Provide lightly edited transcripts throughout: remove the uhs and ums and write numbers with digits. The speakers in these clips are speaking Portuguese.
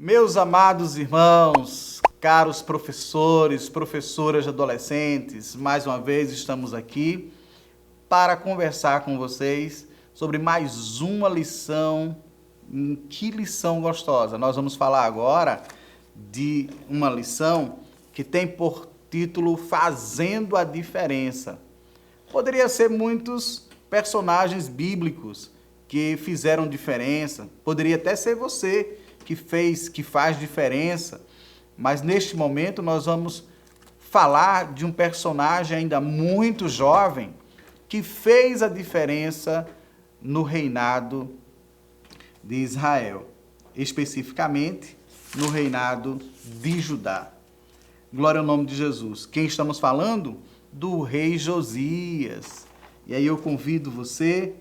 Meus amados irmãos, caros professores, professoras de adolescentes, mais uma vez estamos aqui para conversar com vocês sobre mais uma lição. Que lição gostosa! Nós vamos falar agora de uma lição que tem por título Fazendo a Diferença. Poderia ser muitos personagens bíblicos que fizeram diferença, poderia até ser você que faz diferença, mas neste momento nós vamos falar de um personagem ainda muito jovem que fez a diferença no reinado de Israel, especificamente no reinado de Judá. Glória ao nome de Jesus. Quem estamos falando? Do rei Josias. E aí eu convido você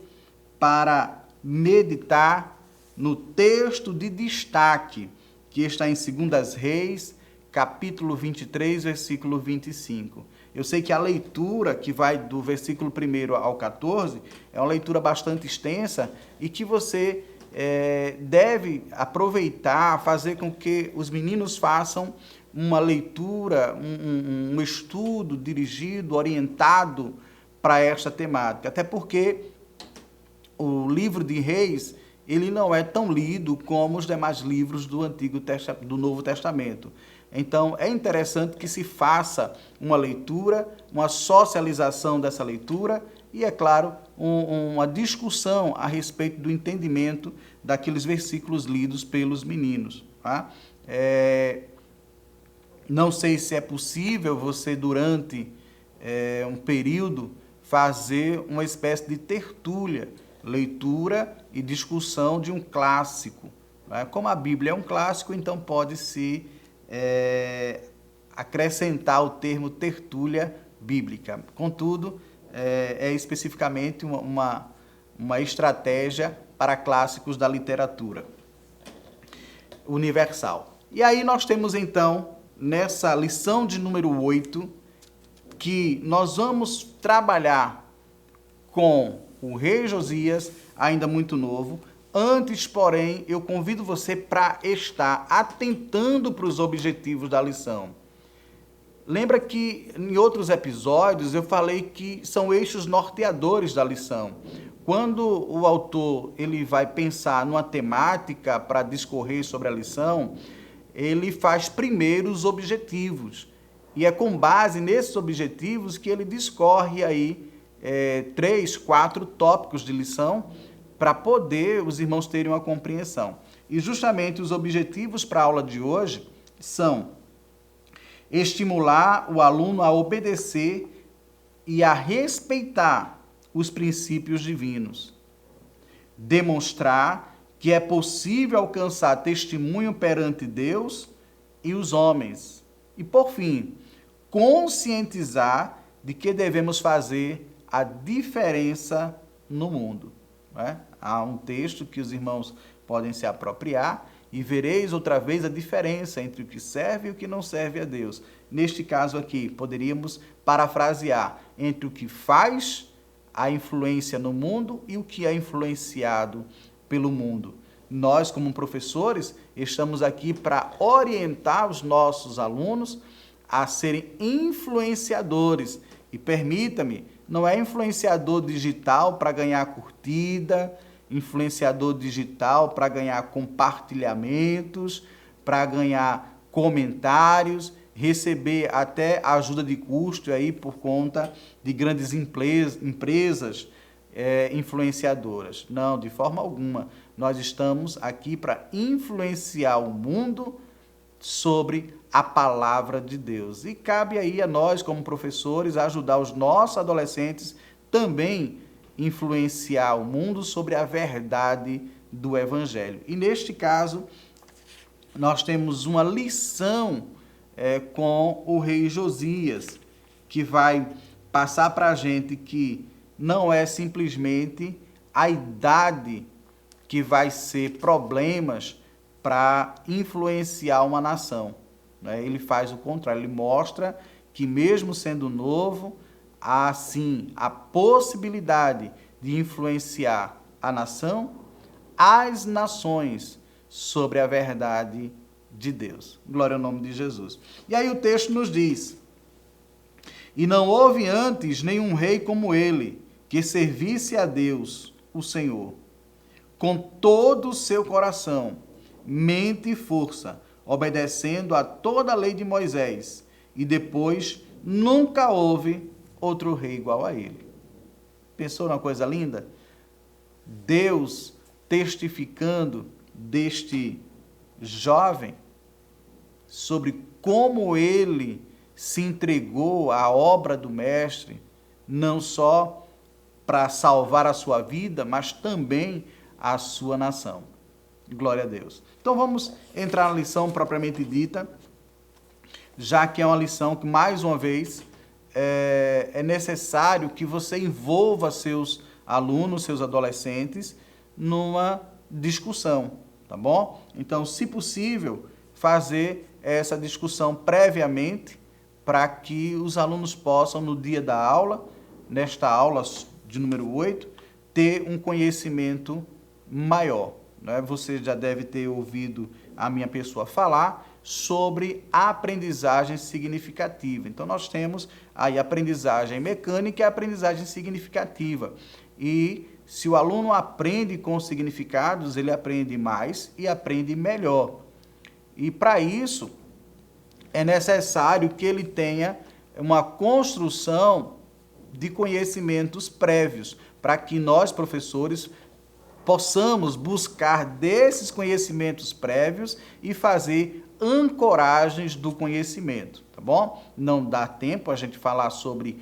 para meditar no texto de destaque que está em 2 Reis, capítulo 23, versículo 25. Eu sei que a leitura que vai do versículo 1 ao 14 é uma leitura bastante extensa e que você deve aproveitar, fazer com que os meninos façam uma leitura, um estudo dirigido, orientado para esta temática. Até porque o livro de Reis, ele não é tão lido como os demais livros do Novo Testamento. Então, é interessante que se faça uma leitura, uma socialização dessa leitura e, é claro, uma discussão a respeito do entendimento daqueles versículos lidos pelos meninos. Tá? Não sei se é possível você, durante um período, fazer uma espécie de tertúlia, leitura e discussão de um clássico. Como a Bíblia é um clássico, então pode-se acrescentar o termo tertúlia bíblica. Contudo, é especificamente uma estratégia para clássicos da literatura universal. E aí nós temos então, nessa lição de número 8, que nós vamos trabalhar com o rei Josias, ainda muito novo. Antes, porém, eu convido você para estar atentando para os objetivos da lição. Lembra que em outros episódios eu falei que são eixos norteadores da lição. Quando o autor ele vai pensar numa temática para discorrer sobre a lição, ele faz primeiro os objetivos. E é com base nesses objetivos que ele discorre aí 3, 4 tópicos de lição para poder os irmãos terem uma compreensão. E justamente os objetivos para a aula de hoje são estimular o aluno a obedecer e a respeitar os princípios divinos, demonstrar que é possível alcançar testemunho perante Deus e os homens e, por fim, conscientizar de que devemos fazer a diferença no mundo. Há um texto que os irmãos podem se apropriar e vereis outra vez a diferença entre o que serve e o que não serve a Deus. Neste caso aqui, poderíamos parafrasear entre o que faz a influência no mundo e o que é influenciado pelo mundo. Nós, como professores, estamos aqui para orientar os nossos alunos a serem influenciadores. E permita-me, não é influenciador digital para ganhar curtida, influenciador digital para ganhar compartilhamentos, para ganhar comentários, receber até ajuda de custo aí por conta de grandes empresas influenciadoras. Não, de forma alguma. Nós estamos aqui para influenciar o mundo sobre a palavra de Deus. E cabe aí a nós, como professores, ajudar os nossos adolescentes também influenciar o mundo sobre a verdade do Evangelho. E neste caso, nós temos uma lição com o rei Josias, que vai passar para a gente que não é simplesmente a idade que vai ser problemas para influenciar uma nação. Ele faz o contrário, ele mostra que mesmo sendo novo, há sim a possibilidade de influenciar a nação, as nações, sobre a verdade de Deus. Glória ao nome de Jesus. E aí o texto nos diz: e não houve antes nenhum rei como ele, que servisse a Deus, o Senhor, com todo o seu coração, mente e força, obedecendo a toda a lei de Moisés. E depois nunca houve outro rei igual a ele. Pensou numa coisa linda? Deus testificando deste jovem sobre como ele se entregou à obra do mestre, não só para salvar a sua vida, mas também a sua nação. Glória a Deus. Então vamos entrar na lição propriamente dita, já que é uma lição que, mais uma vez, é necessário que você envolva seus alunos, seus adolescentes, numa discussão, tá bom? Então, se possível, fazer essa discussão previamente, para que os alunos possam, no dia da aula, nesta aula de número 8, ter um conhecimento maior. Né? Você já deve ter ouvido a minha pessoa falar sobre a aprendizagem significativa. Então, nós temos aí a aprendizagem mecânica e a aprendizagem significativa. E se o aluno aprende com significados, ele aprende mais e aprende melhor. E para isso, é necessário que ele tenha uma construção de conhecimentos prévios, para que nós, professores, possamos buscar desses conhecimentos prévios e fazer ancoragens do conhecimento, tá bom? Não dá tempo a gente falar sobre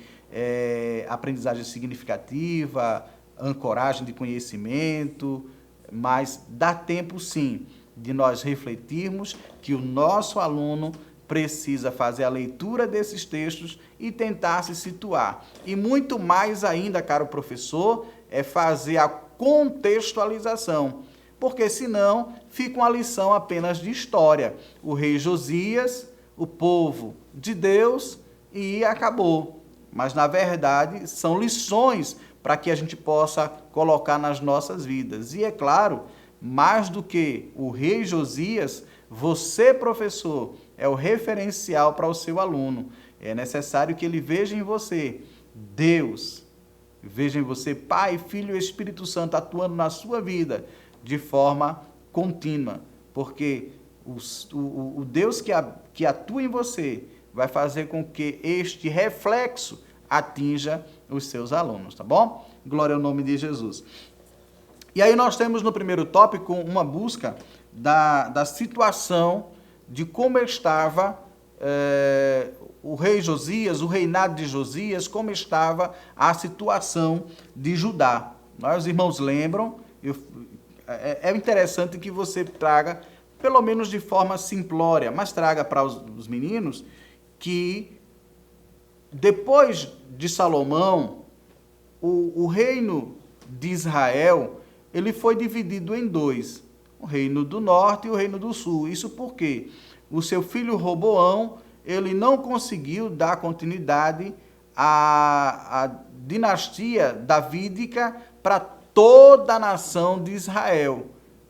aprendizagem significativa, ancoragem de conhecimento, mas dá tempo sim de nós refletirmos que o nosso aluno precisa fazer a leitura desses textos e tentar se situar. E muito mais ainda, caro professor, é fazer a contextualização, porque senão fica uma lição apenas de história. O rei Josias, o povo de Deus e acabou. Mas, na verdade, são lições para que a gente possa colocar nas nossas vidas. E, é claro, mais do que o rei Josias, você, professor, é o referencial para o seu aluno. É necessário que ele veja em você Deus, veja em você Pai, Filho e Espírito Santo atuando na sua vida de forma contínua, porque o Deus que atua em você vai fazer com que este reflexo atinja os seus alunos, tá bom? Glória ao nome de Jesus. E aí nós temos no primeiro tópico uma busca da situação de como estava o rei Josias, o reinado de Josias, como estava a situação de Judá. Os irmãos lembram, é interessante que você traga, pelo menos de forma simplória, mas traga para os meninos, que depois de Salomão, o reino de Israel, ele foi dividido em dois, o reino do norte e o reino do sul. Isso porque o seu filho Roboão, ele não conseguiu dar continuidade à dinastia davídica para toda a nação de Israel.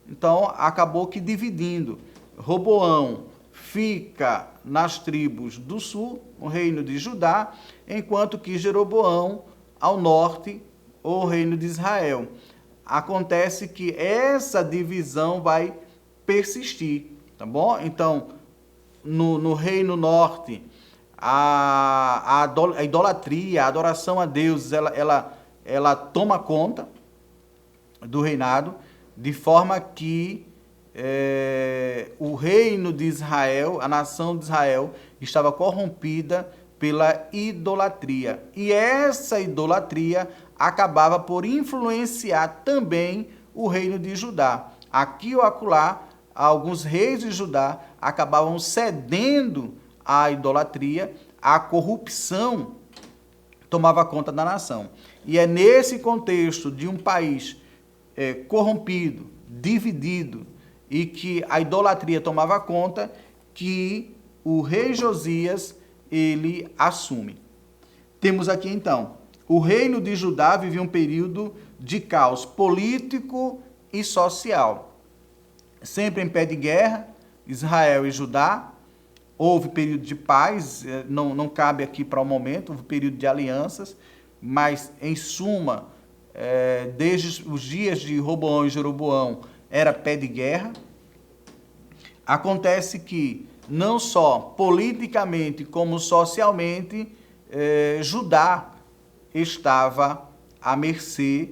Então, acabou que dividindo. Roboão fica nas tribos do sul, o reino de Judá, enquanto que Jeroboão, ao norte, o reino de Israel. Acontece que essa divisão vai persistir, tá bom? Então, no reino norte, a idolatria, a adoração a Deus, ela toma conta do reinado, de forma que o reino de Israel, a nação de Israel, estava corrompida pela idolatria. E essa idolatria acabava por influenciar também o reino de Judá. Aqui ou acolá, alguns reis de Judá acabavam cedendo à idolatria, a corrupção tomava conta da nação. E é nesse contexto de um país corrompido, dividido, e que a idolatria tomava conta, que o rei Josias, ele assume. Temos aqui então, o reino de Judá vivia um período de caos político e social. Sempre em pé de guerra, Israel e Judá. Houve período de paz, não cabe aqui para o momento, houve período de alianças, mas, em suma, desde os dias de Roboão e Jeroboão, era pé de guerra. Acontece que, não só politicamente, como socialmente, Judá estava à mercê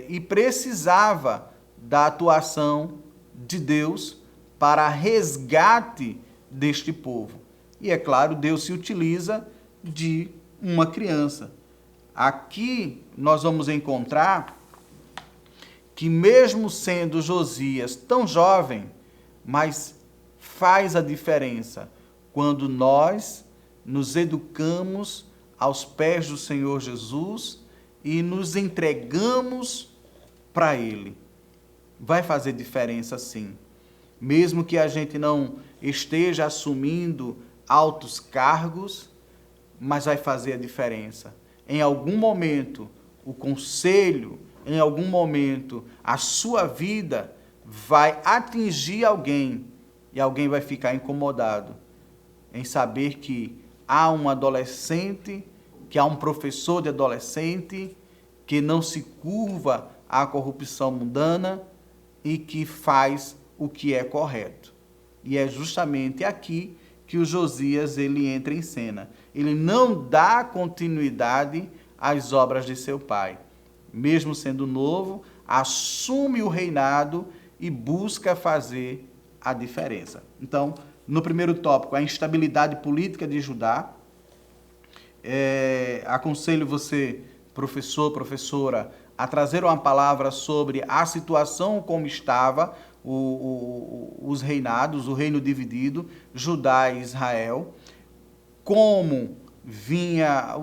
e precisava da atuação de Deus para resgate deste povo. E é claro, Deus se utiliza de uma criança. Aqui nós vamos encontrar que mesmo sendo Josias tão jovem, mas faz a diferença quando nós nos educamos aos pés do Senhor Jesus e nos entregamos para Ele. Vai fazer diferença, sim. Mesmo que a gente não esteja assumindo altos cargos, mas vai fazer a diferença. Em algum momento, o conselho, em algum momento, a sua vida vai atingir alguém e alguém vai ficar incomodado em saber que há um adolescente, que há um professor de adolescente que não se curva à corrupção mundana e que faz o que é correto. E é justamente aqui que o Josias ele entra em cena. Ele não dá continuidade às obras de seu pai. Mesmo sendo novo, assume o reinado e busca fazer a diferença. Então, no primeiro tópico, a instabilidade política de Judá. Aconselho você, professor, professora, a trazer uma palavra sobre a situação como estava os reinados, o reino dividido, Judá e Israel, como vinha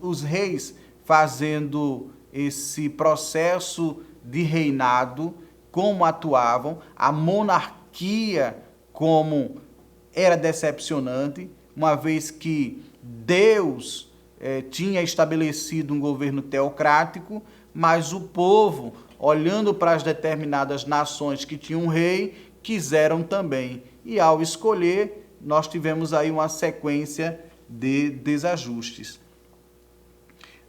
os reis fazendo esse processo de reinado, como atuavam, a monarquia como era decepcionante, uma vez que Deus tinha estabelecido um governo teocrático, mas o povo, olhando para as determinadas nações que tinham um rei, quiseram também. E ao escolher, nós tivemos aí uma sequência de desajustes.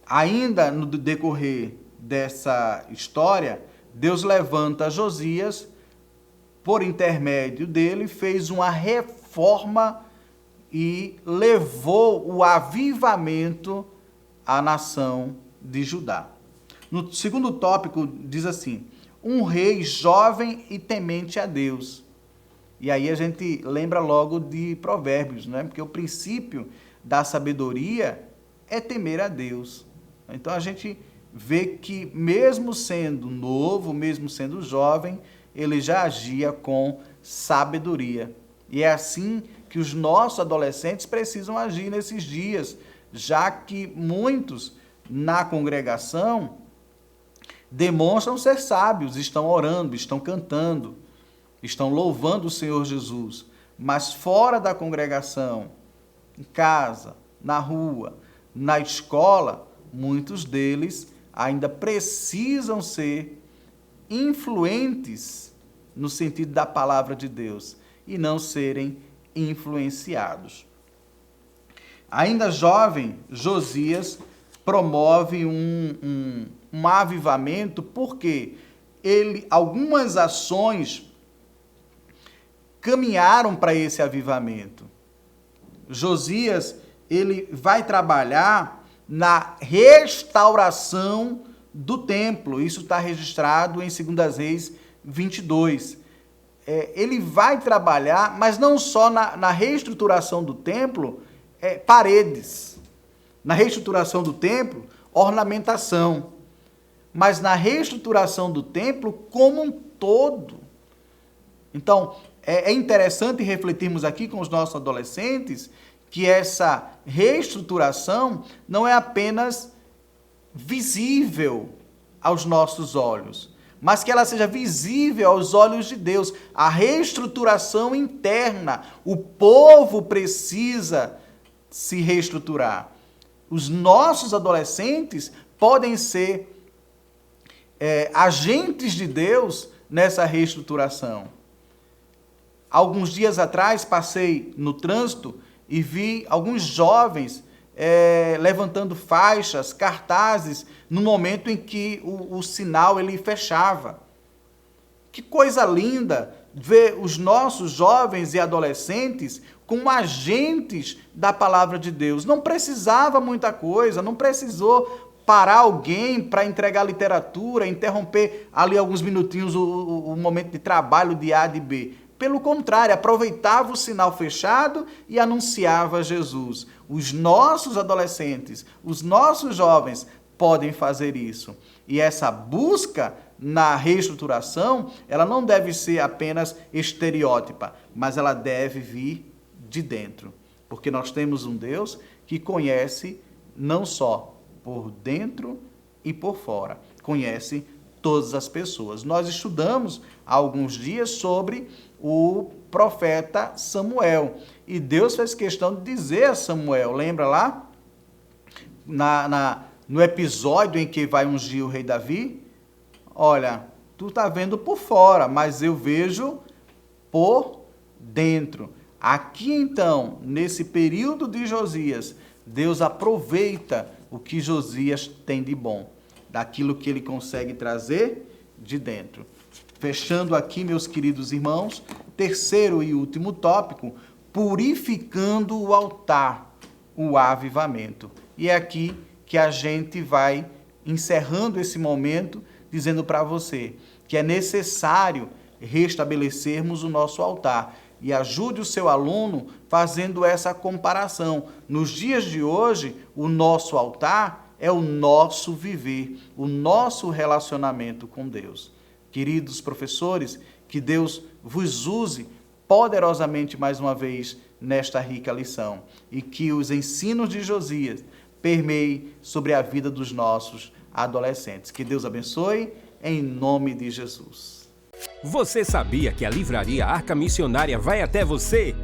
Ainda no decorrer dessa história, Deus levanta Josias, por intermédio dele, fez uma reforma e levou o avivamento à nação de Judá. No segundo tópico, diz assim: um rei jovem e temente a Deus. E aí a gente lembra logo de Provérbios, né? Porque o princípio da sabedoria é temer a Deus. Então a gente vê que, mesmo sendo novo, mesmo sendo jovem, ele já agia com sabedoria. E é assim que os nossos adolescentes precisam agir nesses dias, já que muitos na congregação demonstram ser sábios, estão orando, estão cantando, estão louvando o Senhor Jesus, mas fora da congregação, em casa, na rua, na escola, muitos deles ainda precisam ser influentes no sentido da palavra de Deus e não serem influenciados. Ainda jovem, Josias promove um avivamento, porque algumas ações caminharam para esse avivamento. Josias, ele vai trabalhar na restauração do templo. Isso está registrado em 2 Reis 22. Ele vai trabalhar, mas não só na reestruturação do templo, paredes. Na reestruturação do templo, ornamentação. Mas na reestruturação do templo como um todo. Então, é interessante refletirmos aqui com os nossos adolescentes que essa reestruturação não é apenas visível aos nossos olhos, mas que ela seja visível aos olhos de Deus. A reestruturação interna. O povo precisa se reestruturar. Os nossos adolescentes podem ser agentes de Deus nessa reestruturação. Alguns dias atrás passei no trânsito e vi alguns jovens levantando faixas, cartazes, no momento em que o sinal ele fechava. Que coisa linda ver os nossos jovens e adolescentes como agentes da palavra de Deus. Não precisava muita coisa, não precisou parar alguém para entregar literatura, interromper ali alguns minutinhos o momento de trabalho de A de B. Pelo contrário, aproveitava o sinal fechado e anunciava Jesus. Os nossos adolescentes, os nossos jovens podem fazer isso. E essa busca na reestruturação, ela não deve ser apenas estereótipa, mas ela deve vir de dentro. Porque nós temos um Deus que conhece não só por dentro e por fora, conhece todas as pessoas. Nós estudamos há alguns dias sobre o profeta Samuel, e Deus fez questão de dizer a Samuel, lembra lá? No episódio em que vai ungir o rei Davi, olha, tu tá vendo por fora, mas eu vejo por dentro. Aqui então, nesse período de Josias, Deus aproveita o que Josias tem de bom, daquilo que ele consegue trazer de dentro. Fechando aqui, meus queridos irmãos, terceiro e último tópico, purificando o altar, o avivamento. E é aqui que a gente vai encerrando esse momento, dizendo para você que é necessário restabelecermos o nosso altar. E ajude o seu aluno fazendo essa comparação. Nos dias de hoje, o nosso altar é o nosso viver, o nosso relacionamento com Deus. Queridos professores, que Deus vos use poderosamente mais uma vez nesta rica lição e que os ensinos de Josias permeiem sobre a vida dos nossos adolescentes. Que Deus abençoe, em nome de Jesus. Você sabia que a Livraria Arca Missionária vai até você?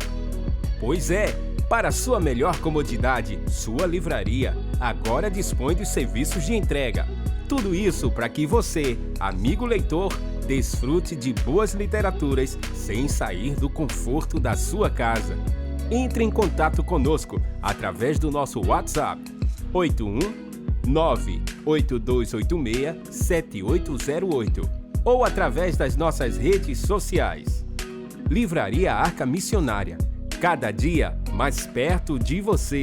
Pois é, para sua melhor comodidade, sua livraria agora dispõe dos serviços de entrega. Tudo isso para que você, amigo leitor, desfrute de boas literaturas sem sair do conforto da sua casa. Entre em contato conosco através do nosso WhatsApp 81982867808 ou através das nossas redes sociais. Livraria Arca Missionária, cada dia mais perto de você.